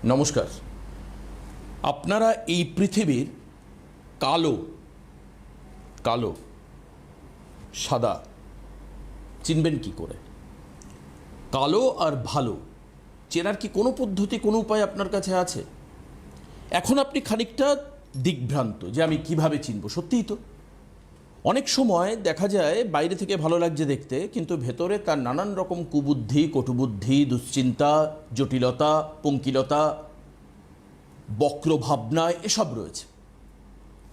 নমস্কার। আপনারা এই পৃথিবীর কালো কালো সাদা চিনবেন কি করে? কালো আর ভালো চেনার কি কোনো পদ্ধতি, কোনো উপায় আপনার কাছে আছে? এখন আপনি খানিকটা দিগ্ভ্রান্ত যে আমি কিভাবে চিনব। সত্যিই তো অনেক সময় দেখা যায় বাইরে থেকে ভালো লাগছে দেখতে, কিন্তু ভেতরে তার নানান রকম কুবুদ্ধি, কটুবুদ্ধি, দুশ্চিন্তা, জটিলতা, পঙ্কিলতা, বক্র ভাবনা এসব রয়েছে।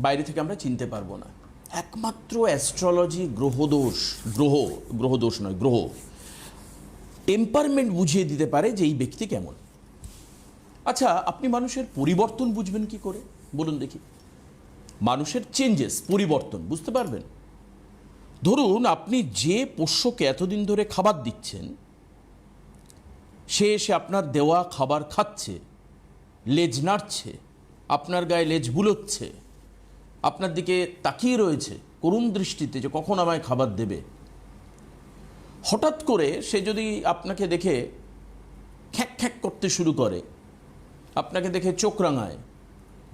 বাইরে থেকে আমরা চিনতে পারবো না। একমাত্র অ্যাস্ট্রোলজি গ্রহ টেম্পারমেন্ট বুঝিয়ে দিতে পারে যে এই ব্যক্তি কেমন। আচ্ছা, আপনি মানুষের পরিবর্তন বুঝবেন কি করে বলুন দেখি? মানুষের চেঞ্জেস, পরিবর্তন বুঝতে পারবেন। ধরুন আপনি যে পোষ্যকে এতদিন ধরে খাবার দিচ্ছেন, সে এসে আপনার দেওয়া খাবার খাচ্ছে, লেজ নাড়ছে, আপনার গায়ে লেজ বুলোচ্ছে, আপনার দিকে তাকিয়ে রয়েছে করুণ দৃষ্টিতে যে কখন আমায় খাবার দেবে। হঠাৎ করে সে যদি আপনাকে দেখে খ্যাক খ্যাক করতে শুরু করে, আপনাকে দেখে চোখ রাঙায়,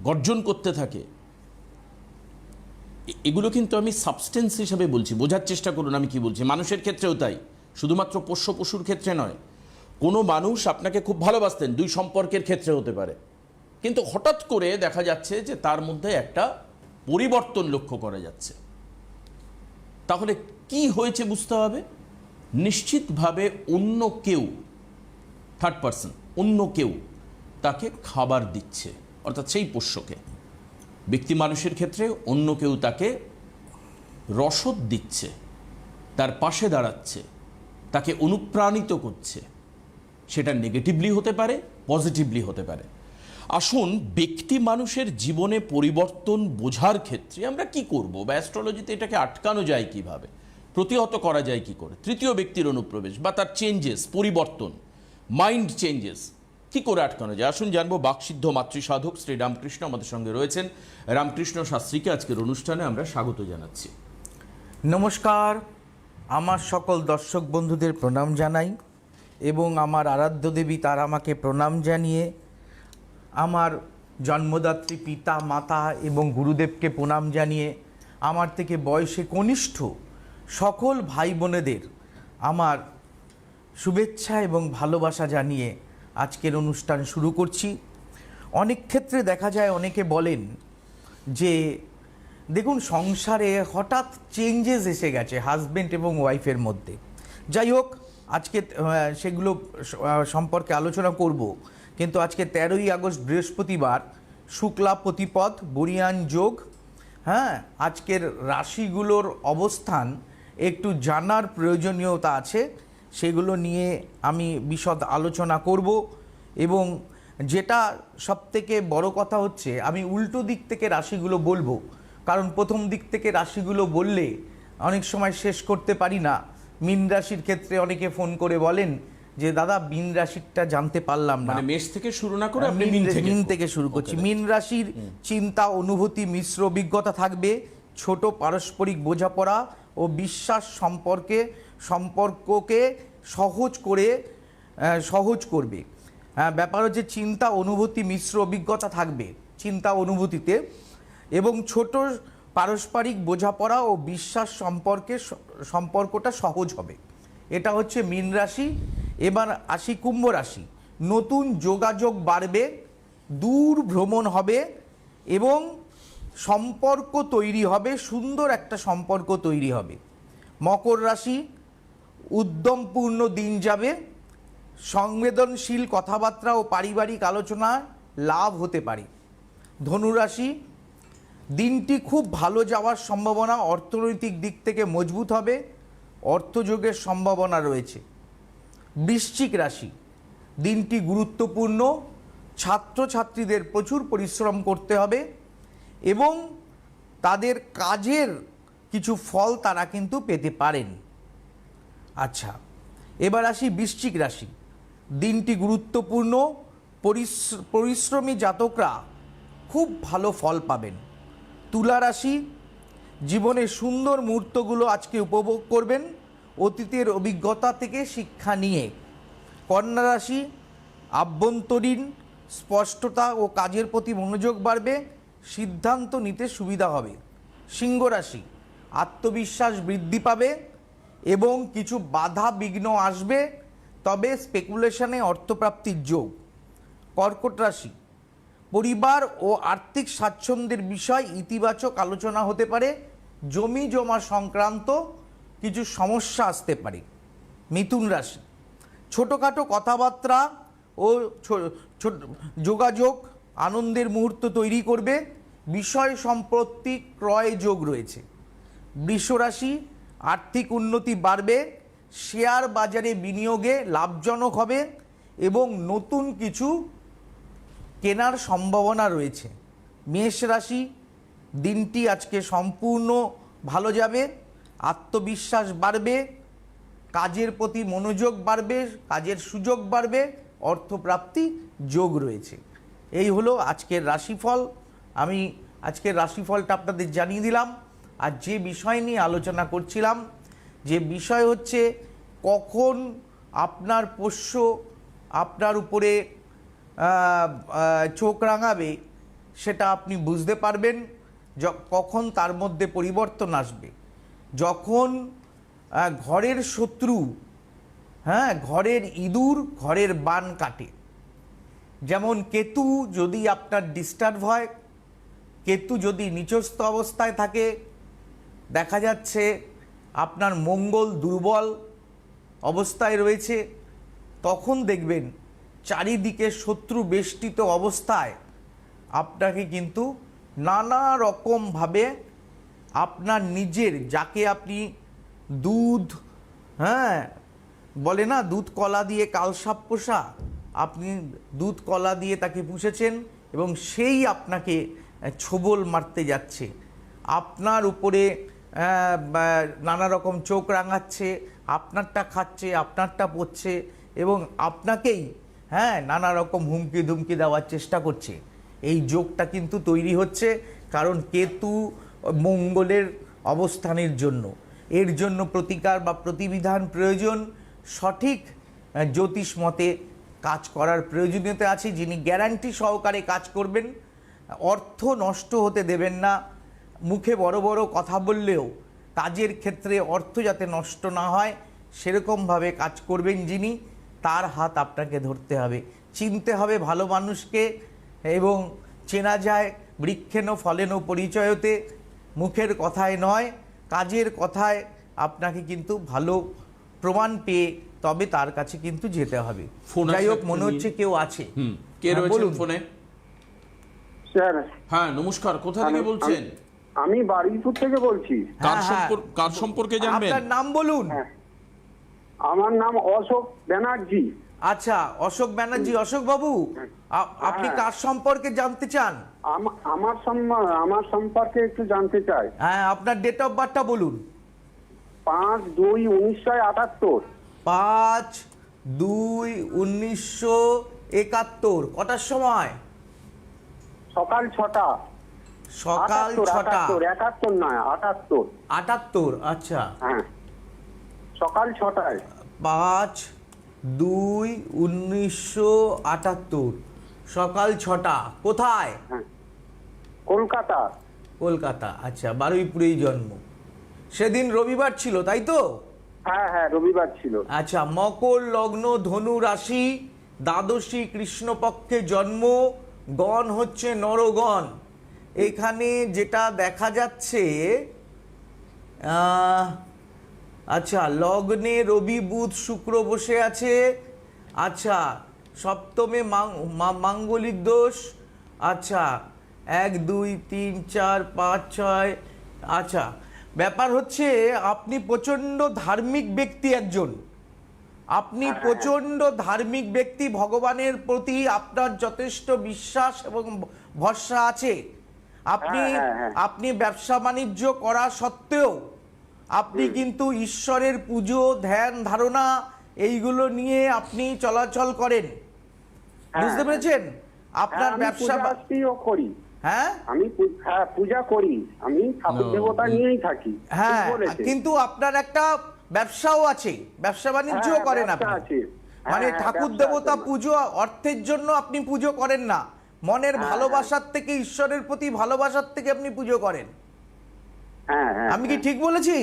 গর্জন করতে থাকে, এগুলো কিন্তু আমি সাবস্টেন্স হিসাবে বলছি, বোঝার চেষ্টা করুন আমি কি বলছি। মানুষের ক্ষেত্রেও তাই, শুধুমাত্র পোষ্য পশুর ক্ষেত্রে নয়। কোনো মানুষ আপনাকে খুব ভালোবাসতেন, দুই সম্পর্কের ক্ষেত্রে হতে পারে, কিন্তু হঠাৎ করে দেখা যাচ্ছে যে তার মধ্যে একটা পরিবর্তন লক্ষ্য করা যাচ্ছে। তাহলে কি হয়েছে বুঝতে হবে। নিশ্চিতভাবে অন্য কেউ, থার্ড পার্সন, অন্য কেউ তাকে খাবার দিচ্ছে, অর্থাৎ সেই পোষ্যকে। ব্যক্তি মানুষের ক্ষেত্রে অন্য কেউ তাকে রসদ দিচ্ছে, তার পাশে দাঁড়াচ্ছে, তাকে অনুপ্রাণিত করছে। সেটা নেগেটিভলি হতে পারে, পজিটিভলি হতে পারে। আসুন, ব্যক্তি মানুষের জীবনে পরিবর্তন বোঝার ক্ষেত্রে আমরা কি করব, বা অ্যাস্ট্রোলজিতে এটাকে আটকানো যায় কিভাবে, প্রতিহত করা যায় কি করে? তৃতীয় ব্যক্তির অনুপ্রবেশ বা তার চেঞ্জেস, পরিবর্তন, মাইন্ড চেঞ্জেস কি করে আটকানো যায়? আসুন জানবো। বাকসিদ্ধ মাতৃসাধক শ্রী রামকৃষ্ণ আমাদের সঙ্গে রয়েছেন। রামকৃষ্ণ শাস্ত্রীকে আজকের অনুষ্ঠানে আমরা স্বাগত জানাচ্ছি। নমস্কার, আমার সকল দর্শক বন্ধুদের প্রণাম জানাই এবং আমার আরাধ্য দেবী তার আমাকে প্রণাম জানিয়ে, আমার জন্মদাত্রী পিতা মাতা এবং গুরুদেবকে প্রণাম জানিয়ে, আমার থেকে বয়সে কনিষ্ঠ সকল ভাই বোনেদের আমার শুভেচ্ছা এবং ভালোবাসা জানিয়ে আজকের অনুষ্ঠান শুরু করছি। অনেক ক্ষেত্রে দেখা যায়, অনেকে বলেন যে দেখুন সংসারে হঠাৎ চেঞ্জেস এসে গেছে হাজব্যান্ড এবং ওয়াইফের মধ্যে। যাই হোক, আজকে সেগুলো সম্পর্কে আলোচনা করব। কিন্তু আজকে 13ই আগস্ট বৃহস্পতিবার, শুক্লা প্রতিপদ, বরিয়ান যোগ। আজকের রাশিগুলোর অবস্থান একটু জানার প্রয়োজনীয়তা আছে, সেগুলো নিয়ে আমি বিশদ আলোচনা করব। এবং যেটা সবথেকে বড় কথা হচ্ছে, আমি উল্টো দিক থেকে রাশিগুলো বলবো, কারণ প্রথম দিক থেকে রাশিগুলো বললে অনেক সময় শেষ করতে পারি না। মীন রাশির ক্ষেত্রে অনেকে ফোন করে বলেন যে দাদা মীন রাশিটা জানতে পারলাম না। মানে মেষ থেকে শুরু না করে আপনি মীন থেকে শুরু করছি। মীন রাশির চিন্তা, অনুভূতি, মিশ্র অভিজ্ঞতা থাকবে। ছোট পারস্পরিক বোঝাপড়া ও বিশ্বাস সম্পর্ককে সহজ করবে। ব্যাপার হচ্ছে চিন্তা, অনুভূতি, মিশ্র অভিজ্ঞতা থাকবে চিন্তা অনুভূতিতে, এবং ছোট পারস্পরিক বোঝাপড়া ও বিশ্বাস সম্পর্কটা সহজ হবে। এটা হচ্ছে মীন রাশি। এবার আসি কুম্ভ রাশি। নতুন যোগাযোগ বাড়বে, দূর ভ্রমণ হবে এবং সম্পর্ক তৈরি হবে, সুন্দর একটা সম্পর্ক তৈরি হবে। মকর রাশি, উদ্যমপূর্ণ দিন যাবে, সংবেদনশীল কথাবার্তা ও পারিবারিক আলোচনা লাভ হতে পারে। ধনুরাশি, দিনটি খুব ভালো যাওয়ার সম্ভাবনা, অর্থনৈতিক দিক থেকে মজবুত হবে, অর্থযোগের সম্ভাবনা রয়েছে। বৃশ্চিক রাশি, দিনটি গুরুত্বপূর্ণ, ছাত্রছাত্রীদের প্রচুর পরিশ্রম করতে হবে এবং তাদের কাজের কিছু ফল তারা কিন্তু পেতে পারেন। আচ্ছা, এবার আসি বৃশ্চিক রাশি। দিনটি গুরুত্বপূর্ণ, পরিশ্রমী জাতকরা খুব ভালো ফল পাবেন। তুলা রাশি, জীবনের সুন্দর মুহূর্তগুলো আজকে উপভোগ করবেন, অতীতের অভিজ্ঞতা থেকে শিক্ষা নিয়ে। কন্যা রাশি, আভ্যন্তরীণ স্পষ্টতা ও কাজের প্রতি মনোযোগ বাড়বে, সিদ্ধান্ত নিতে সুবিধা হবে। সিংহ রাশি, আত্মবিশ্বাস বৃদ্ধি পাবে এবং কিছু বাধা বিঘ্ন আসবে, তবে স্পেকুলেশনে অর্থপ্রাপ্তির যোগ। কর্কট রাশি, পরিবার ও আর্থিক স্বাচ্ছন্দ্যের বিষয় ইতিবাচক আলোচনা হতে পারে, জমি জমা সংক্রান্ত কিছু সমস্যা আসতে পারে। মিথুন রাশি, ছোটোখাটো কথাবার্তা ও যোগাযোগ আনন্দের মুহূর্ত তৈরি করবে, বিষয় সম্পত্তি ক্রয় যোগ রয়েছে। বৃষ রাশি, আর্থিক উন্নতি বাড়বে, শেয়ার বাজারে বিনিয়োগে লাভজনক হবে এবং নতুন কিছু কেনার সম্ভাবনা রয়েছে। মেষ রাশি, দিনটি আজকে সম্পূর্ণ ভালো যাবে, আত্মবিশ্বাস বাড়বে, কাজের প্রতি মনোযোগ বাড়বে, কাজের সুযোগ বাড়বে, অর্থপ্রাপ্তি যোগ রয়েছে। এই হলো আজকের রাশিফল। আমি আজকের রাশিফলটা আপনাদের জানিয়ে দিলাম। আর যে বিষয় নিয়ে আলোচনা করছিলাম, যে বিষয় হচ্ছে কখন আপনার পোষ্য আপনার উপরে চোখ রাঙাবে, সেটা আপনি বুঝতে পারবেন কখন তার মধ্যে পরিবর্তন আসবে। যখন ঘরের শত্রু, ঘরের ইঁদুর ঘরের বান কাটে। যেমন কেতু যদি আপনার ডিস্টার্ব হয়, কেতু যদি নিচস্থ অবস্থায় থাকে, দেখা যাচ্ছে আপনার মঙ্গল দুর্বল অবস্থায় রয়েছে, তখন দেখবেন চারিদিকে শত্রু বেষ্টিত অবস্থায় আপনাকে কিন্তু নানা রকমভাবে আপনার নিজের, যাকে আপনি দুধ বলে না, দুধ কলা দিয়ে কালসাপ পোষা, আপনি দুধ কলা দিয়ে তাকে পুষেছেন এবং সেই আপনাকে ছোবল মারতে যাচ্ছে, আপনার উপরে নানা রকম চোখ রাঙাচ্ছে, আপনারটা খাচ্ছে, আপনারটা পড়ছে এবং আপনাকেই নানা রকম হুমকি ধুমকি দেওয়ার চেষ্টা করছে। এই যোগটা কিন্তু তৈরি হচ্ছে কারণ কেতু মঙ্গলের অবস্থানের জন্য। এর জন্য প্রতিকার বা প্রতিবিধান প্রয়োজন, সঠিক জ্যোতিষ মতে কাজ করার প্রয়োজনীয়তা আছে। যিনি গ্যারান্টি সহকারে কাজ করবেন, অর্থ নষ্ট হতে দেবেন না, মুখে বড় বড় কথা বললেও কাজের ক্ষেত্রে অর্থ যাতে নষ্ট না হয় সেরকমভাবে কাজ করবেন যিনি, তার হাত আপনাকে ধরতে হবে। চিনতে হবে ভালো মানুষকে, এবং চেনা যায় বৃক্ষেন ফলেন পরিচয়তে, মুখের কথায় নয় কাজের কথায় আপনাকে কিন্তু ভালো প্রমাণ পেয়ে তবে তার কাছে কিন্তু যেতে হবে। যাই হোক, মনে হচ্ছে কেউ আছে। কে রয়েছেন ফোনে? স্যার, হ্যাঁ নমস্কার, কোথা থেকে বলছেন? আমি বারুইপুর থেকে বলছি। কার সম্পর্কে জানবেন? আপনার নাম বলুন। আমার নাম অশোক ব্যানার্জি। আচ্ছা, অশোক ব্যানার্জি। অশোক বাবু, আপনি কার সম্পর্কে জানতে চান? আমার সম্পর্কে একটু জানতে চাই। হ্যাঁ, আপনার ডেট অফ বার্থটা বলুন। 5/2/1978। 5/2/1971। কটার সময়? সকাল 6টা। সকাল 6টা। 71 নয়, 78। 78, আচ্ছা। হ্যাঁ, সকাল 6টায়। 5/2/1978, সকাল 6টা। কোথায়? হ্যাঁ, কলকাতা। কলকাতা, আচ্ছা। বারুইপুরেই জন্ম। সেদিন রবিবার ছিল, তাই তো? হ্যাঁ হ্যাঁ, রবিবার ছিল। আচ্ছা, মকর লগ্ন, ধনু রাশি, দ্বাদশী কৃষ্ণপক্ষে জন্ম, গণ হচ্ছে নরগণ। এখানে যেটা দেখা যাচ্ছে, আচ্ছা, লগ্নে রবি বুধ শুক্র বসে আছে। আচ্ছা, সপ্তমে মাঙ্গলিক দোষ। আচ্ছা, 1 2 3 4 5 6। আচ্ছা, ব্যাপার হচ্ছে আপনি প্রচণ্ড ধার্মিক ব্যক্তি একজন। আপনি প্রচণ্ড ধার্মিক ব্যক্তি, ভগবানের প্রতি আপনার যথেষ্ট বিশ্বাস এবং ভরসা আছে। আপনি ব্যবসা বাণিজ্য করা সত্ত্বেও আপনি কিন্তু ঈশ্বরের পুজো, ধ্যান, ধারণা এইগুলো নিয়ে আপনি চলাচল করেন। বুঝতে পেরেছেন? আপনার ব্যবসা করি। হ্যাঁ, আমি পূজা করি, আমি ঠাকুর দেবতা নিয়েই থাকি। হ্যাঁ, কিন্তু আপনার একটা ব্যবসাও আছে, ব্যবসা বাণিজ্যও করেন আপনি। মানে হ্যাঁ, ঠাকুর ব্যবসার দেবতা জন্য। পুজো অর্থের জন্য আপনি পুজো করেন না, মনের ভালোবাসার থেকে, ঈশ্বরের প্রতি ভালোবাসার থেকে আপনি পুজো করেন। হ্যাঁ হ্যাঁ আমি কি ঠিক বলেছি?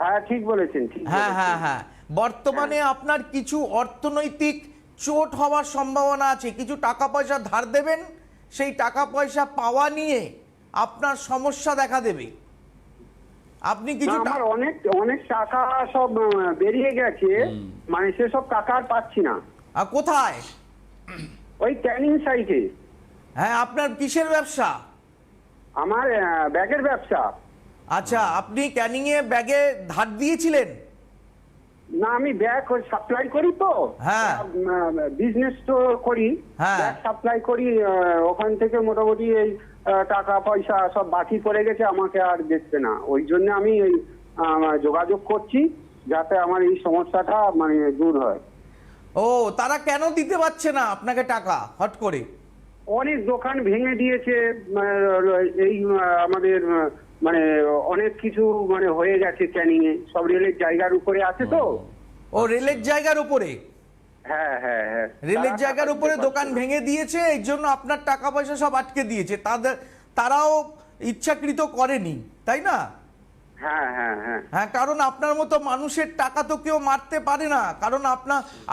হ্যাঁ ঠিক বলেছেন, ঠিক হ্যাঁ বলেছেন। হ্যাঁ হ্যাঁ। বর্তমানে আপনার কিছু অর্থনৈতিক চোট হওয়ার সম্ভাবনা আছে, কিছু টাকা পয়সা ধার দেবেন, সেই টাকা পয়সা পাওয়া নিয়ে আপনার সমস্যা দেখা দেবে। আপনি না, কিছু আমার অনেক অনেক টাকা সব বেরিয়ে গেছে, মানে সেসব টাকা আর পাচ্ছি না। কোথায়? ওই ক্যানিং সাইটে হ্যাঁ, আপনার কিসের ব্যবসা? আমার ব্যাগের ব্যবসা। আচ্ছা, আপনি ক্যানিংয়ে ব্যাগে ধার দিয়েছিলেন? না, আমি ব্যাগ সাপ্লাই করি তো, হ্যাঁ। বিজনেস তো করি, হ্যাঁ। ব্যাগ সাপ্লাই করি। ওখান থেকে মোটামুটি এই টাকা পয়সা সব বাকি পড়ে গেছে, আমাকে আর দেখছে না। ওই জন্য আমি এই যোগাযোগ করছি যাতে আমার এই সমস্যাটা মানে দূর হয়। ও, তারা কেন দিতে পারছে না আপনাকে টাকা হট করে? অনেক দোকান ভেঙে দিয়েছে, এই আমাদের মানে অনেক কিছু মানে হয়ে গেছে ক্যানিং এ, সব রেলের জায়গার উপরে আছে তো। ও, রেলের জায়গার উপরে? হ্যাঁ হ্যাঁ হ্যাঁ, রেলের তারা জায়গার টাকা উপরে দিতে দোকান পারছে না। ভেঙে দিয়েছে, এই জন্য আপনার টাকা পয়সা সব আটকে দিয়েছে। তারাও ইচ্ছাকৃত করেনি, তাই না? হ্যাঁ হ্যাঁ হ্যাঁ হ্যাঁ, কারণ আপনার মতো মানুষের টাকা তো কেউ মারতে পারে না, কারণ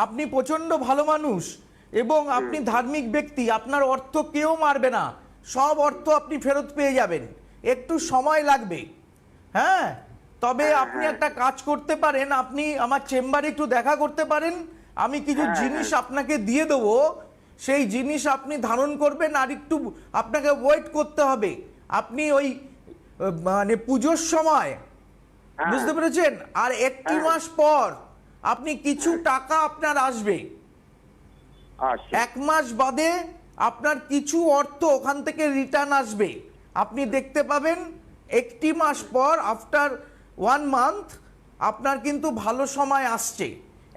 আপনি প্রচন্ড ভালো মানুষ এবং আপনি ধার্মিক ব্যক্তি। আপনার অর্থ কেউ মারবে না, সব অর্থ আপনি ফেরত পেয়ে যাবেন, একটু সময় লাগবে। হ্যাঁ, তবে আপনি একটা কাজ করতে পারেন, আপনি আমার চেম্বারে একটু দেখা করতে পারেন, আমি কিছু জিনিস আপনাকে দিয়ে দেবো, সেই জিনিস আপনি ধারণ করবেন, আর একটু আপনাকে ওয়েট করতে হবে। আপনি ওই মানে পুজোর সময়, হ্যাঁ। বুঝতে পেরেছেন, আর একটি মাস পর আপনি কিছু টাকা আপনার আসবে। আচ্ছা 1 মাস বাদে আপনার কিছু অর্থ ওখান থেকে রিটার্ন আসবে, আপনি দেখতে পাবেন। একটি মাস পর, আফটার 1 মান্থ, আপনার কিন্তু ভালো সময় আসছে।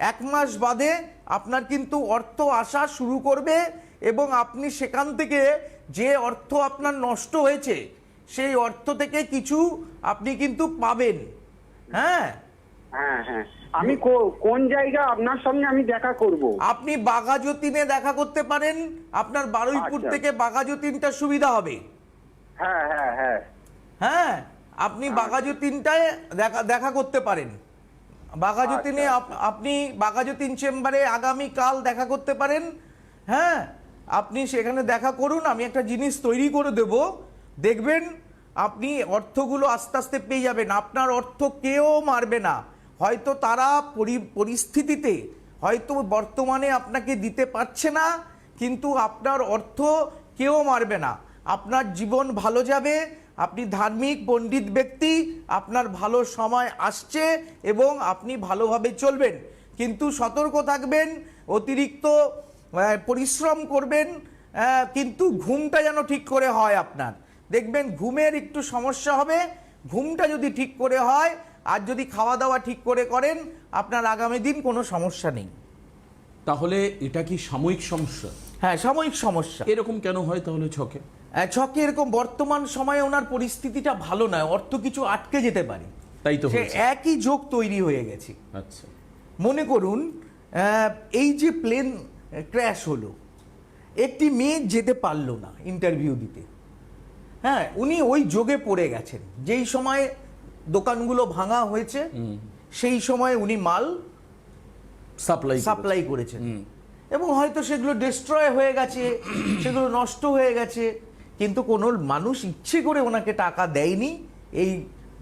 1 মাস বাদে আপনার কিন্তু অর্থ আসা শুরু করবে এবং আপনি সেখান থেকে যে অর্থ আপনার নষ্ট হয়েছে সেই অর্থ থেকে কিছু আপনি কিন্তু পাবেন। হ্যাঁ, হ্যাঁ হ্যাঁ, আমি কোন জায়গা আপনার সঙ্গে আমি দেখা করব? আপনি বাঘাযতীনে দেখা করতে পারেন, আপনার বারুইপুর আচ্ছা। থেকে বাঘাযতীনটা সুবিধা হবে। হ্যাঁ হ্যাঁ হ্যাঁ হ্যাঁ, আপনি বাঘাযতীনটায় দেখা করতে পারেন। বাঘাযতীনে আপনি বাঘাযতীন চেম্বারে আগামীকাল দেখা করতে পারেন। হ্যাঁ, আপনি সেখানে দেখা করুন, আমি একটা জিনিস তৈরি করে দেব, দেখবেন আপনি অর্থগুলো আস্তে আস্তে পেয়ে যাবেন। আপনার অর্থ কেউ মারবে না, হয়তো তারা পরিস্থিতিতে হয়তো বর্তমানে আপনাকে দিতে পারছে না, কিন্তু আপনার অর্থ কেউ মারবে না। আপনার জীবন ভালো যাবে, আপনি ধার্মিক পণ্ডিত ব্যক্তি, আপনার ভালো সময় আসছে এবং আপনি ভালোভাবে চলবেন। কিন্তু সতর্ক থাকবেন, অতিরিক্ত পরিশ্রম করবেন, কিন্তু ঘুমটা যেন ঠিক করে হয় আপনার। দেখবেন ঘুমের একটু সমস্যা হবে, ঘুমটা যদি ঠিক করে হয় আর যদি খাওয়া দাওয়া ঠিক করে করেন, আপনার আগামী দিন কোনো সমস্যা নেই। তাহলে এটা কি সাময়িক সমস্যা? হ্যাঁ, সাময়িক সমস্যা। এরকম কেন হয় তাহলে ছকে? ছকে এরকম বর্তমান সময়ে ওনার পরিস্থিতিটা ভালো নয়, অর্থ কিছু আটকে যেতে পারে, তাই তো সে হয়েছে। একই যোগ তৈরি হয়ে গেছে। আচ্ছা, মনে করুন এই যে প্লেন ক্র্যাশ হলো, একটি মেয়ে যেতে পারলো না ইন্টারভিউ দিতে। হ্যাঁ, উনি ওই যোগে পড়ে গেছেন, যেই সময় দোকানগুলো ভাঙা হয়েছে সেই সময় উনি মাল সাপ্লাই করেছেন এবং হয়তো সেগুলো ডিস্ট্রয় হয়ে গেছে, সেগুলো নষ্ট হয়ে গেছে, কিন্তু কোনো মানুষ ইচ্ছে করে ওনাকে টাকা দেয়নি। এই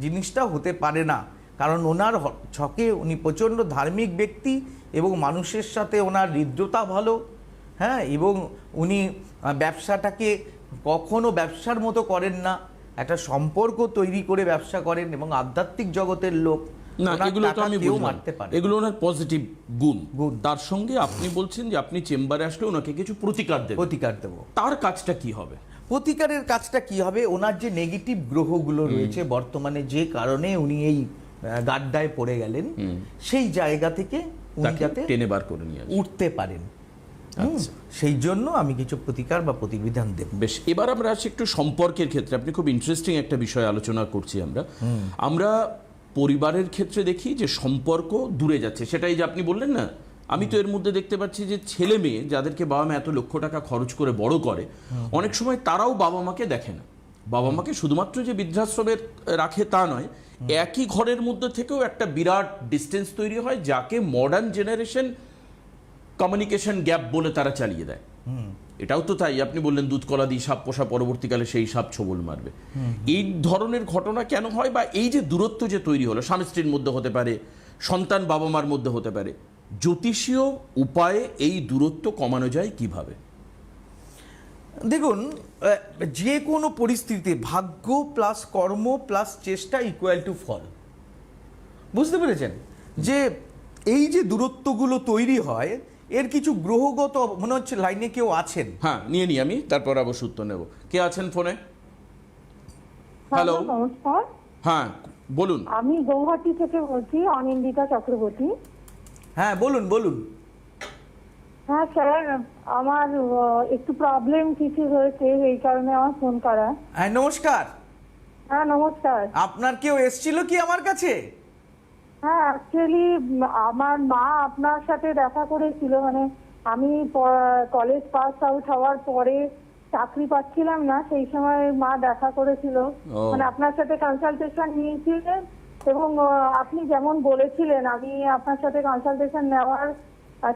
জিনিসটা হতে পারে না, কারণ ওনার ছকে উনি প্রচণ্ড ধার্মিক ব্যক্তি এবং মানুষের সাথে ওনার হৃদ্রতা ভালো। হ্যাঁ, এবং উনি ব্যবসাটাকে কখনো ব্যবসার মতো করেন না, একটা সম্পর্ক তৈরি করে ব্যবসা করেন এবং আধ্যাত্মিক জগতের লোক। না, ওনার এগুলো তো টাকা আমি কেউ বুঝলাম, মারতে পারে না। এগুলো ওনার পজিটিভ গুণ। গুণ। তার সঙ্গে আপনি বলছেন যে আপনি চেম্বারে আসলে ওনাকে কিছু প্রতিকার দেবেন। প্রতিকার দেবো। তার কাজটা কি হবে? প্রতিকারের কাজটা কি হবে, ওনার যে নেগেটিভ গ্রহগুলো রয়েছে বর্তমানে, যে কারণে উনি এই গাড্ডায় পড়ে গেলেন, সেই জায়গা থেকে উনি তাকে যাতে টেনে বার করে নিয়ে আসবে। উঠতে পারেন, আচ্ছা। সেই জন্য আমি কিছু প্রতিকার বা প্রতিবিধান দেব। বেশ, এবার আমরা আসি একটু সম্পর্কের ক্ষেত্রে। আপনি খুব ইন্টারেস্টিং একটা বিষয় আলোচনা করছি আমরা পরিবারের ক্ষেত্রে দেখি যে সম্পর্ক দূরে যাচ্ছে, সেটাই যে আপনি বললেন না আমি তো এর মধ্যে দেখতে পাচ্ছি যে ছেলে মেয়ে যাদেরকে বাবা মা এত লক্ষ টাকা খরচ করে বড় করে, অনেক সময় তারাও বাবা মাকে দেখে না। বাবা মাকে শুধুমাত্র যে বৃদ্ধাশ্রমে রাখে তা নয়, একই ঘরের মধ্যে থেকেও একটা বিরাট ডিস্টেন্স তৈরি হয়, যাকে মডার্ন জেনারেশন কমিউনিকেশন গ্যাপ বলে তারা চালিয়ে দেয়। এটাও তো তাই, আপনি বললেন দুধ কলা দিয়ে সাপ পোষা, পরবর্তীকালে সেই সাপ ছোবল মারবে। এই ধরনের ঘটনা কেন হয়, বা এই যে দূরত্ব যে তৈরি হলো, স্বামী স্ত্রীর মধ্যে হতে পারে, সন্তান বাবা মার মধ্যে হতে পারে, জ্যোতিষীয় উপায়ে এই দূরত্ব কমানো যায় কিভাবে? দেখুন, যে কোনো পরিস্থিতিতে ভাগ্য প্লাস কর্ম প্লাস চেষ্টা ইকুয়াল টু ফল। বুঝতে পেরেছেন যে এই যে দূরত্বগুলো তৈরি হয়, এর কিছু গ্রহগত, মনে হচ্ছে লাইনে কেউ আছেন। হ্যাঁ, নিয়ে নিই আমি, তারপর অবশ্য উত্তর নেব। কে আছেন ফোনে? হ্যালো, নমস্কার। হ্যাঁ বলুন। আমি গৌহাটি থেকে বলছি, অনিন্দিতা চক্রবর্তী। হ্যাঁ বলুন বলুন। হ্যাঁ স্যার, আমার একটু প্রবলেম কিছু হয়েছে, এই কারণে আমার ফোন করা। হ্যাঁ নমস্কার। হ্যাঁ নমস্কার। আপনার কেউ এসছিল কি আমার কাছে? হ্যাঁ অ্যাকচুয়ালি আমার মা আপনার সাথে দেখা করেছিল, মানে আমি কলেজ পাস আউট হওয়ার পরে চাকরি পাচ্ছিলাম না, সেই সময় মা দেখা করেছিল। ও। মানে আপনার সাথে কনসালটেশন নিয়েছিলেন, এবং আপনি যেমন বলেছিলেন আমি আপনার সাথে কনসালটেশন নেওয়ার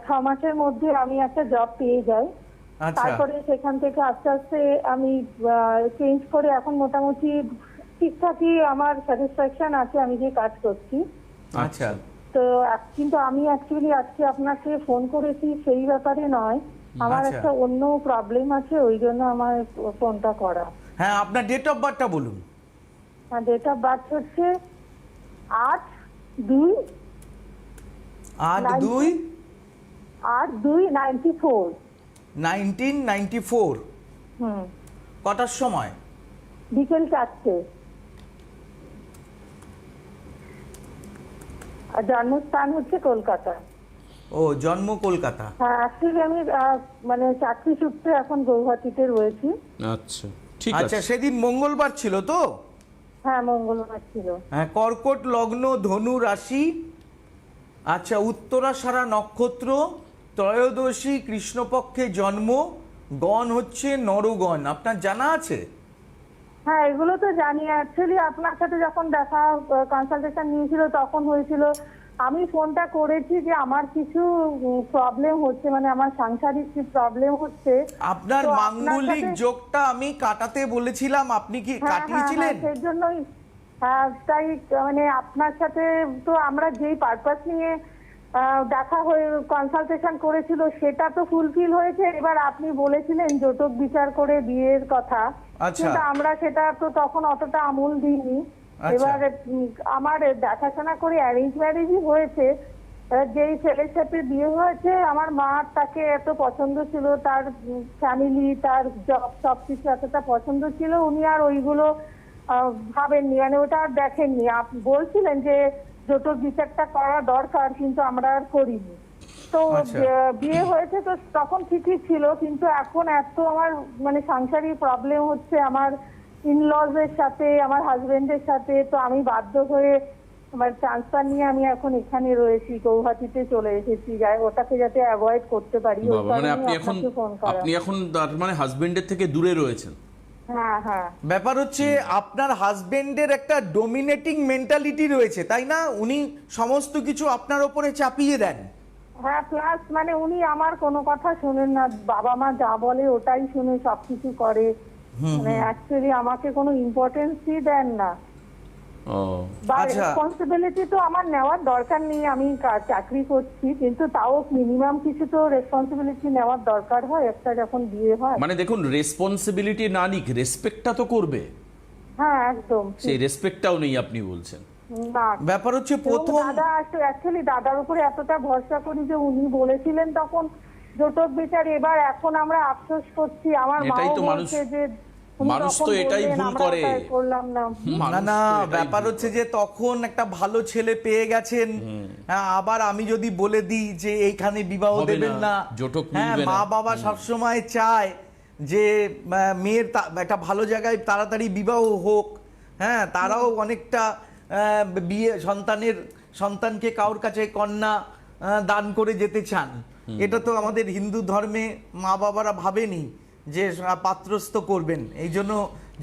6 মাসের মধ্যে আমি একটা জব পেয়ে যাই। আচ্ছা তারপরে সেখান থেকে আস্তে আস্তে আমি চেঞ্জ করে এখন মোটামুটি ঠিকঠাকই আমার স্যাটিসফ্যাকশন আছে আমি যে কাজ করছি। আচ্ছা তো কিন্তু আমি অ্যাকচুয়ালি আজকে আপনাকে ফোন করেছি সেই ব্যাপারে নয়, আমার আচ্ছা। একটা অন্য প্রবলেম আছে, ওই জন্য আমার ফোনটা করা। হ্যাঁ, আপনার ডেট অফ বার্থটা বলুন। ডেট অফ বার্থ হচ্ছে 8/2 8/2 8/2/94। 1994। হুম, কটার সময়? বিকেল 4টে। আর জন্মস্থান হচ্ছে কলকাতা। ও, জন্ম কলকাতা। হ্যাঁ অ্যাকচুয়ালি আমি মানে চাকরি সূত্রে এখন গৌহাটিতে রয়েছি। আচ্ছা, ঠিক আচ্ছা, আছে। সেদিন মঙ্গলবার ছিল তো? হ্যাঁ মঙ্গলবার ছিল। হ্যাঁ, কর্কট লগ্ন, ধনু রাশি। আচ্ছা, উত্তরাষাঢ়া নক্ষত্র, ত্রয়োদশী কৃষ্ণপক্ষে জন্ম, গণ হচ্ছে নরগণ। আপনার জানা আছে? হ্যাঁ এগুলো তো জানি। অ্যাকচুয়ালি আপনার সাথে যখন দেখা কনসালটেশন নিয়েছিল তখন হয়েছিল, আমি ফোনটা করেছি যে আমার কিছু প্রবলেম হচ্ছে, মানে আমার সাংসারিক কি প্রবলেম হচ্ছে। আপনার তো আপনার মাঙ্গলিক সাথে- যোগটা আমি কাটাতে বলেছিলাম, আপনি কি কাটিয়েছিলেন? সেই জন্যই তাই মানে আপনার সাথে তো আমরা যেই পারপাস নিয়ে দেখা হয়ে কনসালটেশন করেছিল সেটা তো ফুলফিল হয়েছে। এবার আপনি বলেছিলেন জটক বিচার করে বিয়ের কথা, আচ্ছা। কিন্তু আমরা সেটা তো তখন অতটা আমল দিইনি। আচ্ছা। এবার আমার দেখাশোনা করে অ্যারেঞ্জ ম্যারেজই হয়েছে। যেই ছেলের সাথে বিয়ে হয়েছে আমার মা তাকে এত পছন্দ ছিল, তার ফ্যামিলি, তার জব সবকিছু এতটা পছন্দ ছিল, উনি আর ওইগুলো ভাবেননি, মানে ওটা আর দেখেননি। আপনি বলছিলেন যে জটক বিচারটা করা দরকার, কিন্তু আমরা আর করিনি। তো আচ্ছা। বিয়ে হয়েছে তো তখন ঠিকই ছিল, কিন্তু এখন এত আমার মানে সাংসারিক প্রবলেম হচ্ছে আমার ইনলজ এর সাথে, আমার হাজবেন্ডের সাথে। তো আমি বাধ্য হয়ে আমার ট্রান্সফার নিয়ে আমি এখন এখানে রয়েছি, গৌহাটিতে চলে এসেছি, ওটাকে যাতে অ্যাভয়েড করতে পারি। ওই বাবা, মানে কারণেই আপনি আপনাকে ফোন করা। এখন তার মানে হাজবেন্ডের থেকে দূরে রয়েছেন। হ্যাঁ হ্যাঁ ব্যাপার হচ্ছে আপনার হাজবেন্ডের একটা ডোমিনেটিং মেন্টালিটি রয়েছে, তাই না? উনি সমস্ত কিছু আপনার ওপরে চাপিয়ে দেন। হ্যাঁ, প্লাস মানে উনি আমার কোনো কথা শোনেন না, বাবা মা যা বলে ওটাই শুনে সবকিছু করে। মানে অ্যাকচুয়ালি আমাকে কোনো ইম্পর্টেন্সই দেন না, ও, বা আচ্ছা। রেসপন্সিবিলিটি তো আমার নেওয়ার দরকার নেই, আমি চাকরি করছি, কিন্তু তাও মিনিমাম কিছু তো রেসপন্সিবিলিটি নেওয়ার দরকার হয় একটা যখন বিয়ে হয়। মানে দেখুন, রেসপন্সিবিলিটি না নিক, রেসপেক্টটা তো করবে। হ্যাঁ একদম সেই রেসপেক্টটাও নেই আপনি বলছেন। না। ব্যাপার হচ্ছে এবং প্রথম দাদা অ্যাকচুয়ালি দাদার উপরে এতটা ভরসা করি যে উনি বলেছিলেন তখন জটক বিচার। এবার এখন আমরা আফসোস করছি, আমার মাও এটাই তো মানুষ- বলছে যে উনি মানুষ তখন তো এটাই বললেন, ভুল আমরা করে। ওটাই করলাম না। মানুষ না, তো এটাই ব্যাপার ভুল হচ্ছে করে। যে তখন একটা ভালো ছেলে পেয়ে গেছেন। হ্যাঁ, আবার আমি যদি বলে দিই যে এইখানে বিবাহ হবে দেবেন না, না, জটক হ্যাঁ, মিলবে না। মা বাবা সবসময় চায় যে মেয়ের একটা ভালো জায়গায় তাড়াতাড়ি বিবাহ হোক। হ্যাঁ, তারাও অনেকটা বিয়ে সন্তানকে কারোর কাছে কন্যা দান করে যেতে চান। এটা তো আমাদের হিন্দু ধর্মে মা বাবারা ভাবেনি যে পাত্রস্থ করবেন। এই জন্য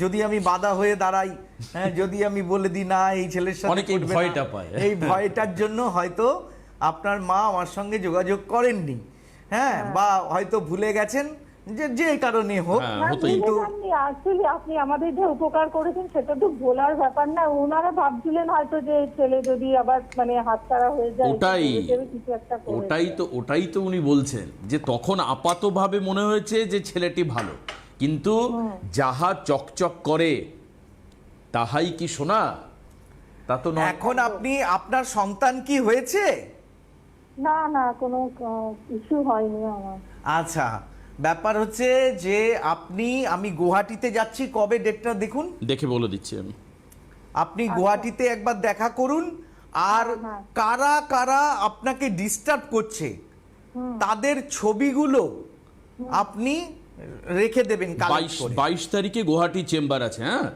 যদি আমি বাধা হয়ে দাঁড়াই, হ্যাঁ, যদি আমি বলে দিই না এই ছেলের সাথে অনেকেই করবে না, ভয়টা পায়। এই ভয়টার জন্য হয়তো আপনার মা আমার সঙ্গে যোগাযোগ করেননি, হ্যাঁ, বা হয়তো ভুলে গেছেন, যে কারণে হোক। হ্যাঁ, না, হতেই। কিন্তু আপনি আমাদের যে উপকার করেছেন সেটা তো ভোলার ব্যাপার না। ওনারা ভাবছিলেন হয়তো যে ছেলে যদি আবার মানে হাতছাড়া হয়ে যায়, ওটাই কিছু একটা করে ওটাই তো উনি বলছেন যে তখন আপাতভাবে মনে হয়েছে যে ছেলেটি ভালো, কিন্তু যাহা চকচক করে তাহাই কি সোনা, তা তো নয়। এখন আপনি, আপনার সন্তান কি হয়েছে? না না, কোনো ইস্যু হয়নি আমার। আচ্ছা, ব্যাপার হচ্ছে যে আমি গুয়াহাটিতে যাচ্ছি, কবে ডেটটা দেখুন, দেখে বলে দিচ্ছি আমি। আপনি গুয়াহাটিতে একবার দেখা করুন, আর হ্যাঁ। কারা কারা আপনাকে ডিস্টার্ব করছে তাদের ছবিগুলো আপনি রেখে দেবেন কালেক্ট করে। 22 তারিখে গুয়াহাটি চেম্বার আছে। হ্যাঁ,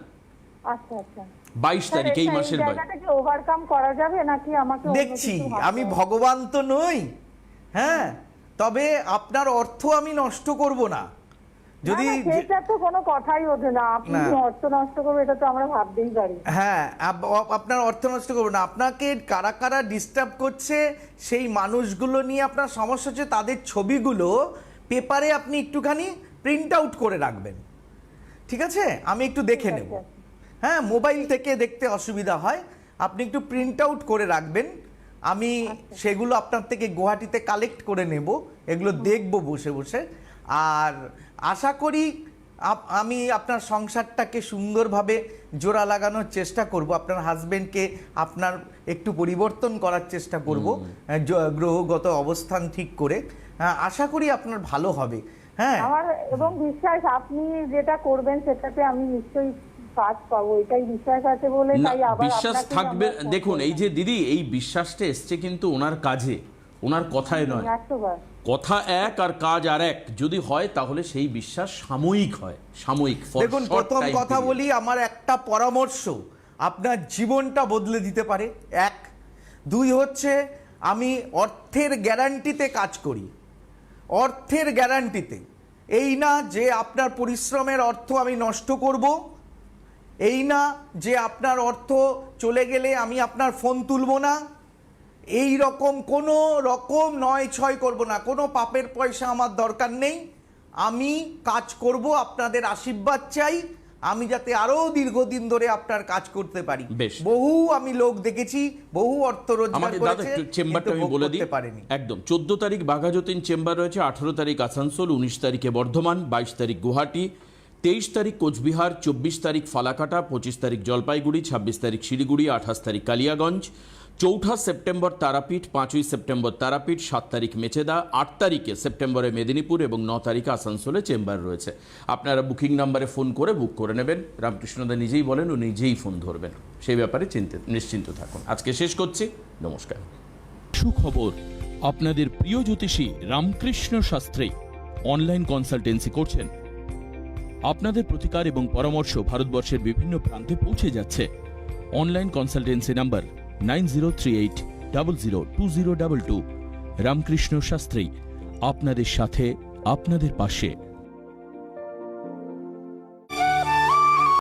আচ্ছা আচ্ছা, 22 তারিখ এই মাসের 22। জায়গাটাকে ওভারকাম করা যাবে নাকি আমাকে অন্য দেখছি, কিছু ভাবতে আমি হবে? ভগবান তো নই, হ্যাঁ, তবে আপনার অর্থ আমি নষ্ট করব না। যদি না, না, সেটা তো কোনো কথাই ওঠে না। আপনি না। যে অর্থ নষ্ট করবে এটা তো আমরা ভাবতেই পারি। হ্যাঁ, আপনার অর্থ নষ্ট করবো না। আপনাকে কারা কারা ডিস্টার্ব করছে সেই মানুষগুলো নিয়ে আপনার সমস্যা হচ্ছে, তাদের ছবিগুলো পেপারে আপনি একটুখানি প্রিন্ট আউট করে রাখবেন, ঠিক আছে? আমি একটু দেখে নেব। হ্যাঁ, মোবাইল থেকে দেখতে অসুবিধা হয়, আপনি একটু প্রিন্ট আউট করে রাখবেন। আমি সেগুলো আপনার থেকে গুয়াহাটিতে কালেক্ট করে নেব, এগুলো দেখব বসে বসে। আর আশা করি আমি আপনার সংসারটাকে সুন্দরভাবে জোড়া লাগানোর চেষ্টা করব, আপনার হাজবেন্ডকে আপনার একটু পরিবর্তন করার চেষ্টা করব, গ্রহগত অবস্থান ঠিক করে। আশা করি আপনার ভালো হবে। হ্যাঁ, আমার এবং বিশ্বাস আপনি যেটা করবেন সেটাতে আমি নিশ্চয়ই কাজ পাবো, এটাই বিশ্বাস আছে বলে না, তাই আবার বিশ্বাস আপনাকেই থাকবে। আমরা ফোন দেখুন, এই করলাম। যে দিদি, এই বিশ্বাসটা এসছে কিন্তু ওনার কাজে, ওনার কথায় নয়। 100 কথা এক আর কাজ আর এক যদি হয়, তাহলে সেই বিশ্বাস সাময়িক হয়, সাময়িক। for দেখুন, short প্রথম time কথা period। বলি, আমার একটা পরামর্শ আপনার জীবনটা বদলে দিতে পারে। 1, 2 হচ্ছে আমি অর্থের গ্যারান্টিতে কাজ করি, অর্থের গ্যারান্টিতে। এই না যে আপনার পরিশ্রমের অর্থ আমি নষ্ট করব, এই না যে আপনার অর্থ চলে গেলে আমি আপনার ফোন তুলব না, এই রকম কোনো রকম নয় ছয় করব না। কোনো পাপের পয়সা আমার দরকার নেই, আমি কাজ করব, আপনাদের আশীর্বাদ চাই, আমি যাতে আরো দীর্ঘদিন ধরে আপনার কাজ করতে পারি। বেশ। বহু আমি লোক দেখেছি, বহু অর্থ রোজগার আমাকে দাদা করেছে, একটু চেম্বারটা কিন্তু আমি ভোগ বলে দিই। করতে পারেনি। একদম 14 তারিখ বাঘাযতীন চেম্বার রয়েছে, 18 তারিখ আসানসোল, 19 তারিখে বর্ধমান, 22 তারিখ গুয়াহাটি, 23 তারিখ কোচবিহার, 24 তারিখ ফালাকাটা, 25 তারিখ জলপাইগুড়ি, 26 তারিখ শিলিগুড়ি, 28 তারিখ কালিয়াগঞ্জ, 4 সেপ্টেম্বর তারাপীঠ, 5 সেপ্টেম্বর তারাপীঠ, 7 তারিখ মেচেদা, 8 তারিখে সেপ্টেম্বরে মেদিনীপুর এবং 9 তারিখে আসানসোলে চেম্বার রয়েছে। আপনারা বুকিং নাম্বারে ফোন করে বুক করে নেবেন। রামকৃষ্ণদা নিজেই বলেন ও নিজেই ফোন ধরবেন, সেই ব্যাপারে নিশ্চিন্ত থাকুন। আজকে শেষ করছি, নমস্কার। সুখবর, আপনাদের প্রিয় জ্যোতিষী রামকৃষ্ণ শাস্ত্রী অনলাইন কনসালটেন্সি করছেন। আপনাদের প্রতিকার এবং পরামর্শ ভারতবর্ষের বিভিন্ন প্রান্তে পৌঁছে যাচ্ছে। Online consultancy number 9038002022। Ramakrishna Shastri, আপনাদের সাথে, আপনাদের পাশে।